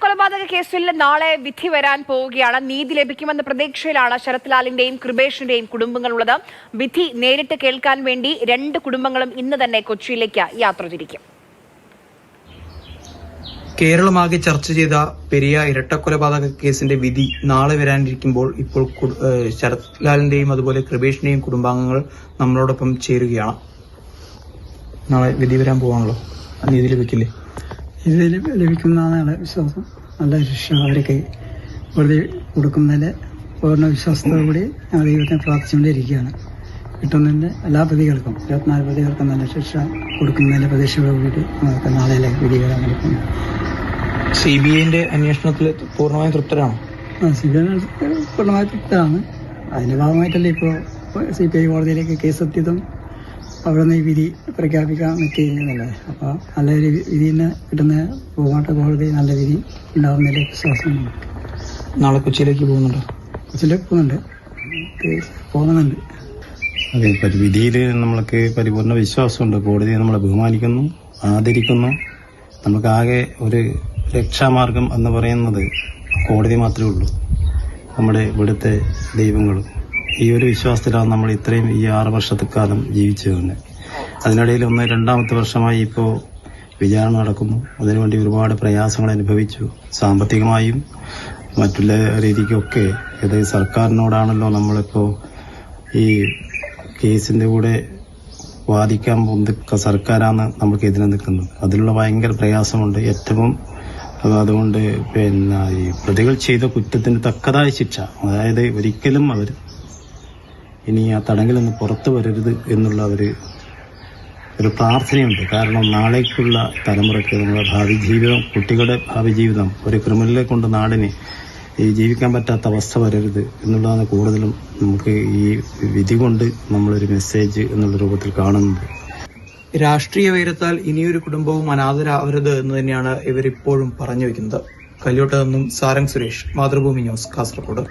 കൊലപാതക കേസിൽ നാളെ വിധി വരാൻ പോവുകയാണ്. നീതി ലഭിക്കുമെന്ന പ്രതീക്ഷയിലാണ് ശരത് ലാലിന്റെയും കൃപേഷിന്റെയും കുടുംബങ്ങളുള്ളത്. വിധി നേരിട്ട് കേൾക്കാൻ വേണ്ടി രണ്ട് കുടുംബങ്ങളും ഇന്ന് തന്നെ കൊച്ചിയിലേക്ക് യാത്ര തിരിക്കും. കേരളമാകെ ചർച്ച ചെയ്ത പെരിയ ഇരട്ടക്കൊലപാതക കേസിന്റെ വിധി നാളെ വരാനിരിക്കുമ്പോൾ ഇപ്പോൾ ശരത് ലാലിന്റെയും അതുപോലെ കൃപേഷിന്റെയും കുടുംബാംഗങ്ങൾ നമ്മളോടൊപ്പം ചേരുകയാണ്. നാളെ വിധി വരാൻ പോവാണല്ലോ, നീതി ലഭിക്കില്ലേ? ഇത് ലഭിക്കുന്നതാണ് വിശ്വാസം. നല്ല ശിക്ഷ അവർക്ക് വെറുതെ കൊടുക്കുന്നതിന്റെ പൂർണ്ണ വിശ്വാസത്തോടുകൂടി ഞങ്ങൾ ദൈവത്തെ പ്രാർത്ഥിച്ചുകൊണ്ടിരിക്കുകയാണ്. കിട്ടുന്നതിന്റെ എല്ലാ പ്രതികൾക്കും 24 പ്രതികൾക്കും നല്ല ശിക്ഷ കൊടുക്കുന്നതിന്റെ പ്രതീക്ഷയോടുകൂടി നമുക്ക് നാളെ വിധി വരാൻ നടക്കുന്നു. CBIന്റെ അന്വേഷണത്തിൽ പൂർണ്ണമായും തൃപ്തരാണോ? CBI പൂർണ്ണമായി തൃപ്തരാണ്. അതിന്റെ ഭാഗമായിട്ടല്ലേ ഇപ്പോൾ CBI കോടതിയിലേക്ക് കേസ് എത്തിയതും അവിടെ നിന്ന് ഈ വിധി പ്രഖ്യാപിക്കാൻ നിൽക്കുകയെന്നുള്ളത്. അപ്പോൾ നല്ലൊരു വിധി തന്നെ കിട്ടുന്ന പൂമാട്ട കോടതി നല്ല വിധി ഉണ്ടാവുന്നതിൽ വിശ്വാസമുണ്ട്. നാളെ കൊച്ചിയിലേക്ക് പോകുന്നുണ്ടോ? കൊച്ചിയിലേക്ക് പോകുന്നുണ്ട്. അതെ, വിധിയിൽ നമ്മൾക്ക് പരിപൂർണ്ണ വിശ്വാസമുണ്ട്. കോടതിയെ നമ്മളെ ബഹുമാനിക്കുന്നു, ആദരിക്കുന്നു. നമുക്കാകെ ഒരു രക്ഷാമാർഗം എന്ന് പറയുന്നത് കോടതി മാത്രമേ ഉള്ളൂ, നമ്മുടെ ഇവിടുത്തെ ദൈവങ്ങളും. ഈ ഒരു വിശ്വാസത്തിലാണ് നമ്മൾ ഇത്രയും ഈ 6 വർഷക്കാലം ജീവിച്ചു പോകുന്നത്. അതിനിടയിൽ രണ്ടാമത്തെ വർഷമായി ഇപ്പോൾ വിചാരണ നടക്കുന്നു. അതിനുവേണ്ടി ഒരുപാട് പ്രയാസങ്ങൾ അനുഭവിച്ചു, സാമ്പത്തികമായും മറ്റുള്ള രീതിക്കൊക്കെ. ഇത് സർക്കാരിനോടാണല്ലോ നമ്മളിപ്പോൾ ഈ കേസിന്റെ കൂടെ വാദിക്കാൻ പോകുന്ന സർക്കാരാണ് നമുക്ക് എതിരെ നിൽക്കുന്നത്. അതിലുള്ള ഭയങ്കര പ്രയാസമുണ്ട് ഏറ്റവും. അതുകൊണ്ട് ഈ പ്രതികൾ ചെയ്ത കുറ്റത്തിന് തക്കതായ ശിക്ഷ, അതായത് ഒരിക്കലും അവർ ഇനി ആ തടങ്കിൽ നിന്ന് പുറത്തു വരരുത് എന്നുള്ള ഒരു പ്രാർത്ഥനയുണ്ട്. കാരണം നാളേക്കുള്ള തലമുറയ്ക്ക് നമ്മുടെ ഭാവി ജീവിതം, കുട്ടികളുടെ ഭാവി ജീവിതം, ഒരു ക്രിമിനലെ കൊണ്ട് നാടിന് ഈ ജീവിക്കാൻ പറ്റാത്ത അവസ്ഥ വരരുത് എന്നുള്ളതാണ് കൂടുതലും നമുക്ക് ഈ വിധി കൊണ്ട് നമ്മളൊരു മെസ്സേജ് എന്നുള്ള രൂപത്തിൽ കാണുന്നത്. രാഷ്ട്രീയ വൈരത്താൽ ഇനിയൊരു കുടുംബവും അനാഥരാവരുത് എന്ന് തന്നെയാണ് ഇവരിപ്പോഴും പറഞ്ഞു വെക്കുന്നത്. കല്യോട്ട് നിന്നും സാരംഗ് സുരേഷ്, മാതൃഭൂമി ന്യൂസ്, കാസർഗോഡ്.